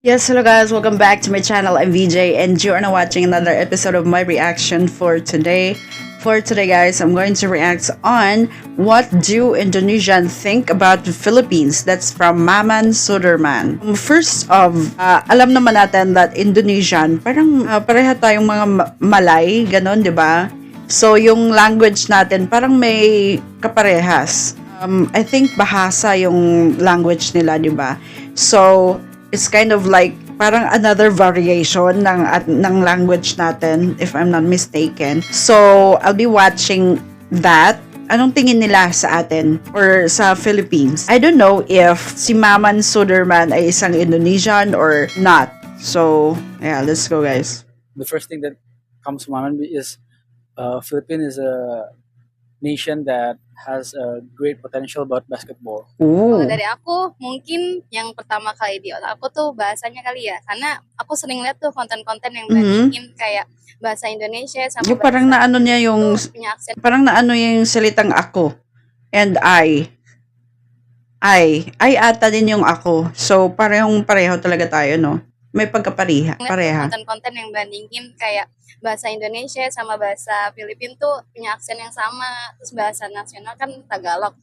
Yes, hello guys, welcome back to my channel. I'm VJ and you are now watching another episode of my reaction for today. For today guys, I'm going to react on what do Indonesian think about the Philippines. That's from Maman Suderman. First of, alam naman natin that Indonesian, parang pareha tayong mga Malay, ganon, di ba? So yung language natin parang may kaparehas. I think Bahasa yung language nila, di ba? So, it's kind of like parang another variation ng language natin, if I'm not mistaken. So, I'll be watching that. Anong tingin nila sa atin or sa Philippines? I don't know if si Maman Suderman ay isang Indonesian or not. So, yeah, let's go guys. The first thing that comes to my mind is Philippines is a nation that has a great potential about basketball. Kalau Ooh. dari aku, mungkin yang pertama kali di otak aku tuh bahasanya kali ya. Karena aku sering lihat tuh konten-konten yang bandingin kayak bahasa Indonesia sama Yung parang bahasa naano niya yung tuh punya aksen. parang naano yung salitang ako and I ata din yung ako. So pareho talaga tayo, no? May pagkapareha, pareha. Konten-konten yang bandingin kayak bahasa Indonesia sama bahasa Filipina tuh punya aksen yang sama. Terus bahasa nasional kan Tagalog.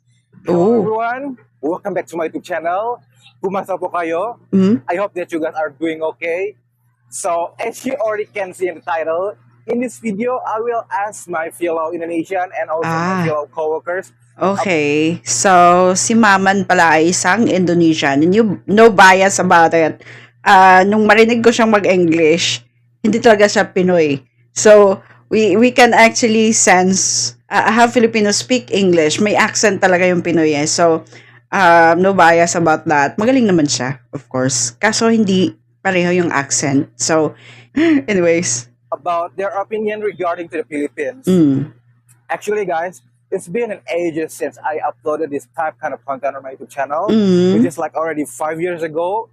Hello everyone, welcome back to my YouTube channel. Kumusta po kayo? I hope that you guys are doing okay. So as you already can see in the title, in this video I will ask my fellow Indonesian and also my fellow coworkers. Okay, so si Maman pala ay isang Indonesian and you no bias about it. Nung marinig ko siyang mag-English, hindi talaga siya Pinoy. So, we can actually sense how Filipinos speak English. May accent talaga yung Pinoy eh. So, no bias about that. Magaling naman siya, of course. Kaso hindi pareho yung accent. So, anyways. About their opinion regarding to the Philippines. Actually guys, it's been an ages since I uploaded this kind of content on my YouTube channel, which is like already 5 years ago.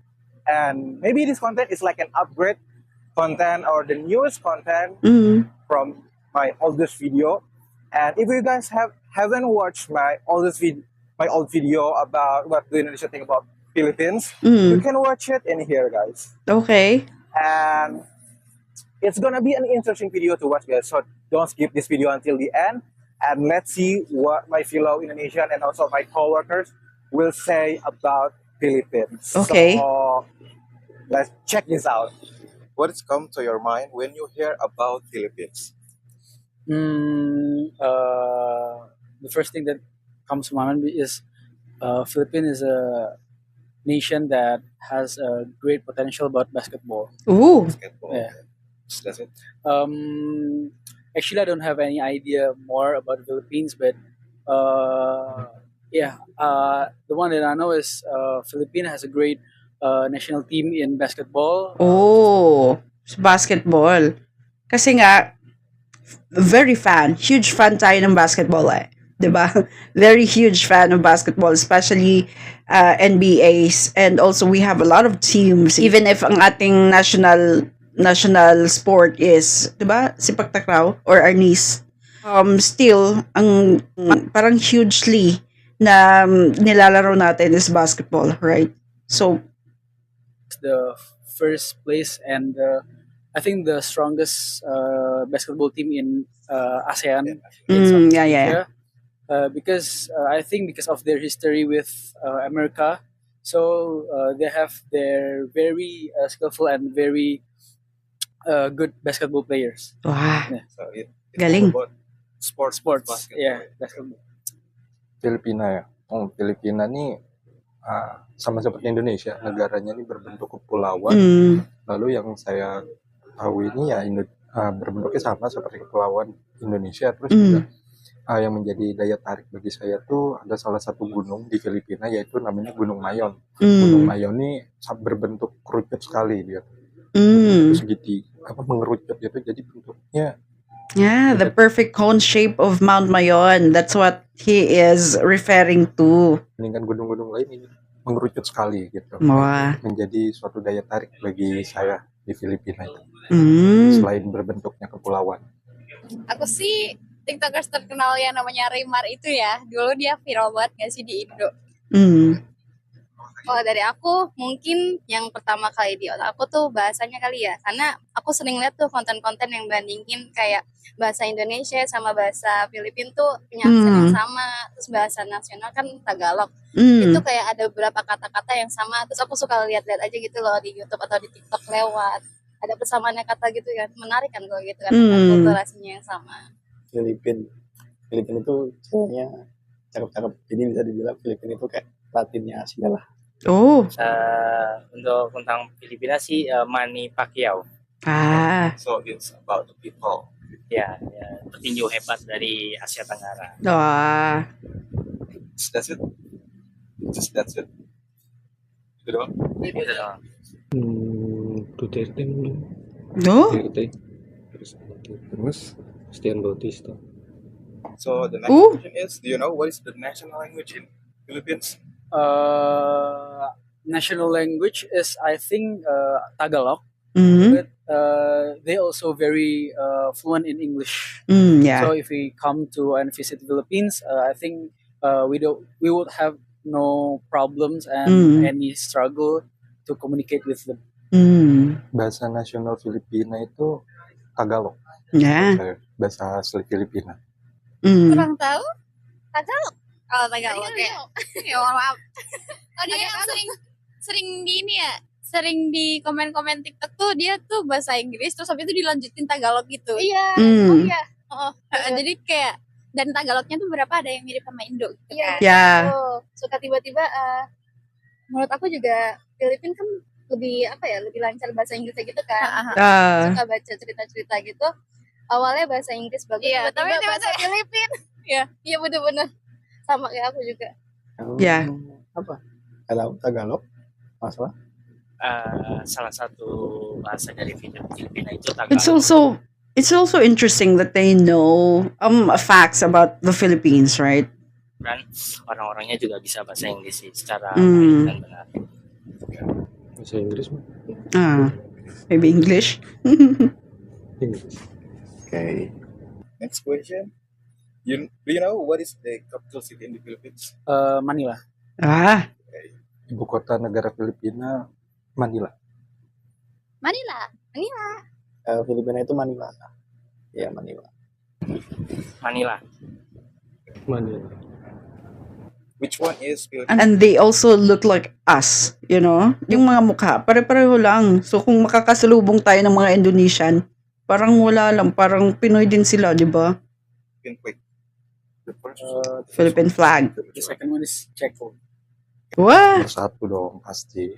And maybe this content is like an upgrade content or the newest content from my oldest video. And if you guys haven't watched my old video about what the Indonesia think about Philippines, you can watch it in here, guys. Okay. And it's gonna be an interesting video to watch, guys. So don't skip this video until the end. And let's see what my fellow Indonesian and also my coworkers will say about Philippines. Okay. So let's check this out. What has come to your mind when you hear about Philippines? The first thing that comes to my mind is Philippines is a nation that has a great potential about basketball. Ooh. Basketball. Yeah. That's it. Actually, I don't have any idea more about the Philippines, but the one that I know is Philippines has a great national team in basketball. Oh, basketball. Kasi nga, huge fan tayo ng basketball eh. 'Di ba? Very huge fan of basketball, especially NBAs, and also we have a lot of teams. Even if ang ating national sport is, 'di ba, sepak takraw or arnis, still ang parang hugely na nilalaro natin is basketball, right? So The first place and I think the strongest basketball team in ASEAN. In Southeast Asia. Because I think because of their history with America, so they have their very skillful and very good basketball players. wah, Yeah. So it's Galing. all about sports, Sports, yeah, basketball. Filipina ya. Filipina nih sama seperti Indonesia, negaranya ini berbentuk kepulauan. Lalu yang saya tahu ini ya berbentuknya sama seperti kepulauan Indonesia. Terus juga yang menjadi daya tarik bagi saya tuh ada salah satu gunung di Filipina yaitu namanya Gunung Mayon. Gunung Mayon ini berbentuk kerucut sekali dia. Mengerucut gitu, jadi bentuknya the perfect cone shape of Mount Mayon. That's what he is referring to. dengan gunung-gunung lain ini mengerucut sekali gitu. Wah. Menjadi suatu daya tarik bagi saya di Filipina itu. Selain berbentuknya kepulauan. Aku sih TikTokers terkenal yang namanya Raymar itu ya. Dulu dia viral banget gak sih di Indo? Kalau dari aku mungkin yang pertama kali di otak aku tuh bahasanya kali ya, karena aku sering lihat tuh konten-konten yang bandingin kayak bahasa Indonesia sama bahasa Filipina tuh punya aksen yang sama, terus bahasa nasional kan Tagalog. Itu kayak ada beberapa kata-kata yang sama, terus aku suka lihat-lihat aja gitu loh di YouTube atau di TikTok lewat. Ada persamaannya kata gitu kan, menarik kan kalau gitu kan, kulturasinya yang sama. Filipina itu ceweknya cakep-cakep, jadi bisa dibilang Filipina itu kayak Latinnya Asia lah. Untuk tentang Filipina sih Manny Pacquiao. So it's about the people. Ya, petinju hebat dari Asia Tenggara. That's it. That's it. Itu doang. Itu doang. Duterte mungkin. Duterte. Terus Christian Bautista. So the next question is, do you know what is the national language in Philippines? National language is I think Tagalog, but they also very fluent in English. So if we come to and visit Philippines, I think we would have no problems and any struggle to communicate with them. Bahasa nasional Filipina itu Tagalog. Bahasa asli Filipina. Kurang tahu Tagalog. Oh, Tagalog ya. Ya maaf. Oh, dia yang sering di ini ya, sering di komen-komen TikTok tuh dia tuh bahasa Inggris terus habis itu dilanjutin Tagalog gitu. Iya. Oh iya. Jadi kayak dan Tagalognya tuh berapa ada yang mirip sama Indo gitu kan. Ya. Suka tiba-tiba menurut aku juga Filipina kan lebih lebih lancar bahasa Inggrisnya gitu kan. Suka baca cerita-cerita gitu. Awalnya bahasa Inggris bagus, tiba-tiba bahasa Filipina. Iya bener-bener sama kayak aku juga. Apa? Kalau Tagalog masalah? Salah satu bahasa dari Filipina itu Tagalog. It's also interesting that they know facts about the Philippines, right? Dan orang-orangnya juga bisa bahasa Inggris sih secara baik dan benar. Bahasa Inggris mah? Maybe English. English. Okay. Next question. Do you know what is the capital city in the Philippines? Manila. Ibu kota negara Filipina Manila. Filipina itu Manila. Ya, Manila. Which one is Philippines? And they also look like us, you know? Yung mga mukha, pare-pareho lang. So kung makakasalubong tayo ng mga Indonesian, parang wala lang, parang Pinoy din sila, di ba? The first Philippine flag. The second one is Czechoslovakia. What? Satu dong pasti.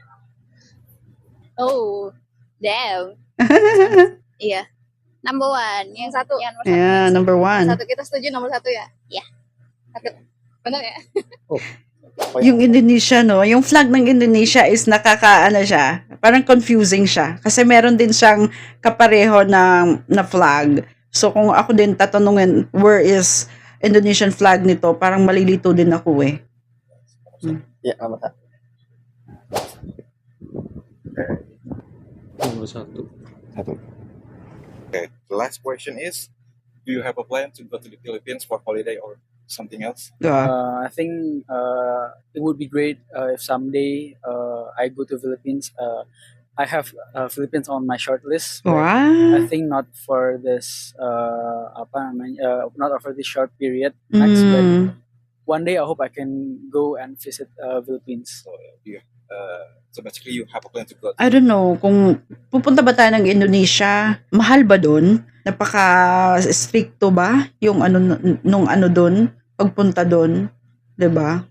Oh, damn. Iya. Number one. Yang satu. Number one. Satu kita setuju nomor satu ya? Iya. Benar ya? Yung Indonesia, no? Yung flag ng Indonesia is nakakaano siya. Parang confusing siya. Kasi meron din siyang kapareho na flag. So kung ako din tatanungin, where is Indonesian flag nito? Parang malilito din ako eh. Ya, nomor satu. Nomor satu. Okay. The last question is, do you have a plan to go to the Philippines for holiday or something else? I think it would be great if someday I go to Philippines. I have Philippines on my short list. I think not for this not for this short period. Next, but one day I hope I can go and visit Philippines. So basically, you have a plan to go. I don't know, kung pupunta ba tayo ng Indonesia, mahal ba doon? Napaka-stricto ba yung nung doon, pagpunta doon, 'di ba?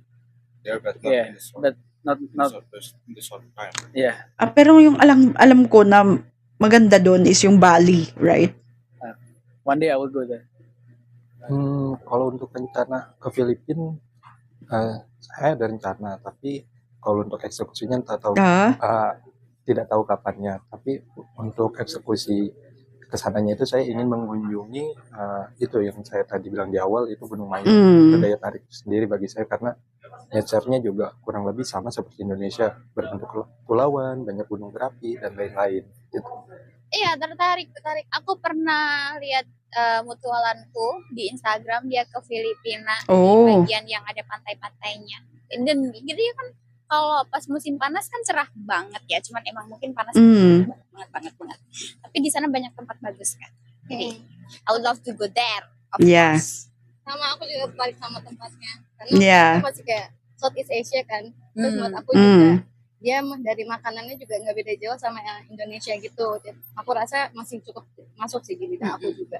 There, but not in this one. But not in this one time. Yeah. Pero yung alam ko na maganda doon is yung Bali, right? One day I will go there. Kalau untuk rencana ke Filipina, saya ada rencana, tapi kalau untuk eksekusinya tidak tahu kapannya. Tapi untuk eksekusi kesananya itu saya ingin mengunjungi itu yang saya tadi bilang di awal, itu Gunung Mayang. Daya tarik sendiri bagi saya karena nature-nya juga kurang lebih sama seperti Indonesia, berbentuk kepulauan, banyak gunung berapi dan lain-lain gitu. Iya, tertarik. Aku pernah lihat mutualanku di Instagram, dia ke Filipina di bagian yang ada pantai-pantainya. Dan gitu ya kan Kalau pas musim panas kan cerah banget ya, cuman emang mungkin panas banget. Tapi di sana banyak tempat bagus kan. Jadi I would love to go there. Of course. Sama aku juga tertarik sama tempatnya. Karena aku masih kayak Southeast Asia kan. Terus menurut aku juga dia dari makanannya juga nggak beda jauh sama yang Indonesia gitu. Jadi, aku rasa masih cukup masuk sih di lidah aku juga.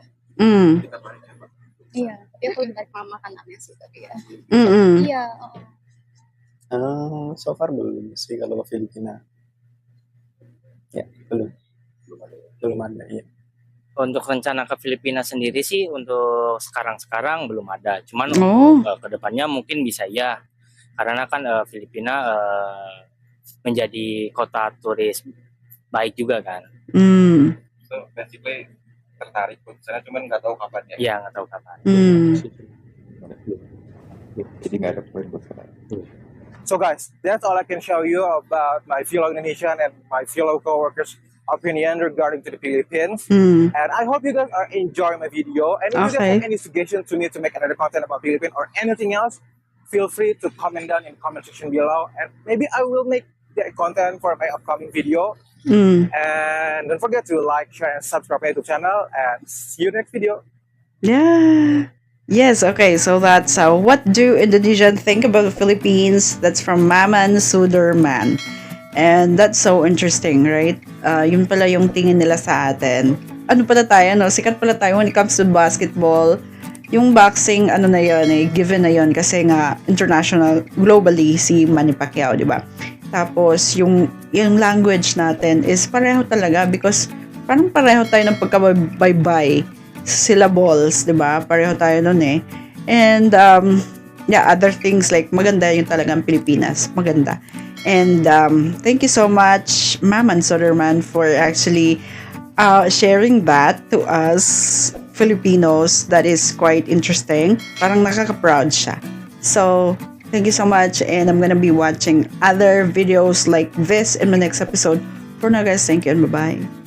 Iya, tapi aku tertarik sama makanannya sih tapi ya. Iya. So far belum sih kalau ke Filipina. Ya, belum ada ya. Untuk rencana ke Filipina sendiri sih untuk sekarang belum ada. Cuman ke depannya mungkin bisa ya. Karena kan Filipina menjadi kota turis baik juga kan. So basically tertarik ke sana, cuman nggak tahu kapan ya. Iya, nggak tahu kapan. Jadi nggak ada poin buat sekarang. So guys, that's all I can show you about my fellow Indonesian and my fellow coworkers' opinion regarding to the Philippines. And I hope you guys are enjoying my video. And if you guys have any suggestions to me to make another content about Philippines or anything else, feel free to comment down in the comment section below. And maybe I will make the content for my upcoming video. And don't forget to like, share, and subscribe my YouTube channel. And see you next video. Yes, okay, so that's what do Indonesians think about the Philippines? That's from Maman Suderman. And that's so interesting, right? Yun pala yung tingin nila sa atin. Ano pala tayo, no? Sikat pala tayo when it comes to basketball. Yung boxing, ano na yun, given na yun kasi nga international, globally, si Manny Pacquiao, di ba? Tapos, yung language natin is pareho talaga because parang pareho tayo ng pagkabaybay syllables, di ba? Pareho tayo nun eh. And, other things like maganda yung talagang Pilipinas. Maganda. And thank you so much, Maman Soderman, for actually sharing that to us Filipinos. That is quite interesting. Parang nakaka-proud siya. So, thank you so much. And I'm gonna be watching other videos like this in my next episode. For now, guys, thank you and bye-bye.